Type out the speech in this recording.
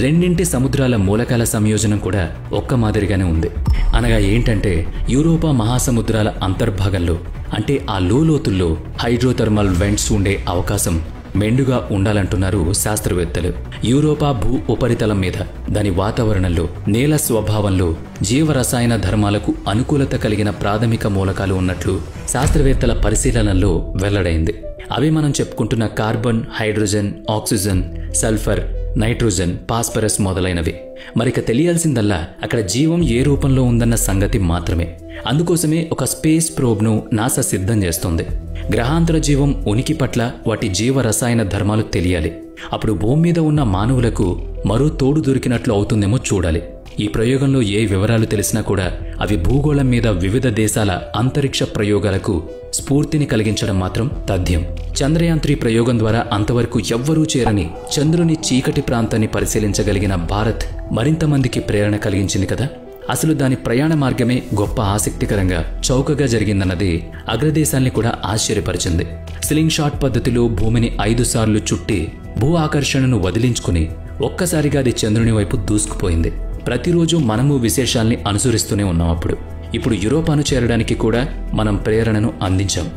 రెండింటి సముద్రాల మూలకాల సంయోజనం కూడా ఒక్క మాదిరిగానే ఉంది. అనగా ఏంటంటే యూరోపా మహాసముద్రాల అంతర్భాగంలో అంటే ఆ లోతుల్లో హైడ్రోథర్మల్ వెంట్స్ ఉండే అవకాశం మెండుగా ఉండాలంటున్నారు శాస్త్రవేత్తలు. యూరోపా భూ ఉపరితలం మీద దాని వాతావరణంలో నేల స్వభావంలో జీవరసాయన ధర్మాలకు అనుకూలత కలిగిన ప్రాథమిక మూలకాలు ఉన్నట్లు శాస్త్రవేత్తల పరిశీలనలో వెల్లడైంది. అవి మనం చెప్పుకుంటున్న carbon, hydrogen, oxygen, sulphur, nitrogen, phosphorus మొదలైనవి. మరిక తెలియాల్సిందల్లా అక్కడ జీవం ఏ రూపంలో ఉందన్న సంగతి మాత్రమే. అందుకోసమే ఒక స్పేస్ ప్రోబ్ను నాసా సిద్ధం చేస్తోంది. గ్రహాంతర జీవం ఉనికి పట్ల వాటి జీవ రసాయన ధర్మాలు తెలియాలి. అప్పుడు భూమి మీద ఉన్న మానవులకు మరో తోడు దొరికినట్లు అవుతుందేమో చూడాలి. ఈ ప్రయోగంలో ఏ వివరాలు తెలిసినా కూడా అవి భూగోళం మీద వివిధ దేశాల అంతరిక్ష ప్రయోగాలకు స్ఫూర్తిని కలిగించడం మాత్రం తథ్యం. చంద్రయాన్-3 ప్రయోగం ద్వారా అంతవరకు ఎవ్వరూ చేరని చంద్రుని చీకటి ప్రాంతాన్ని పరిశీలించగలిగిన భారత్ మరింత మందికి ప్రేరణ కలిగించింది కదా. అసలు దాని ప్రయాణ మార్గమే గొప్ప ఆసక్తికరంగా చౌకగా జరిగిందన్నది అగ్రదేశాల్ని కూడా ఆశ్చర్యపరిచింది. స్లింగ్ షాట్ పద్ధతిలో భూమిని 5 సార్లు చుట్టి భూ ఆకర్షణను వదిలించుకుని ఒక్కసారిగా అది చంద్రుని వైపు దూసుకుపోయింది. ప్రతిరోజు మనము విశేషాల్ని అనుసరిస్తూనే ఉన్నాం. ఇప్పుడు యూరోపాను చేరడానికి కూడా మనం ప్రేరణను అందించాం.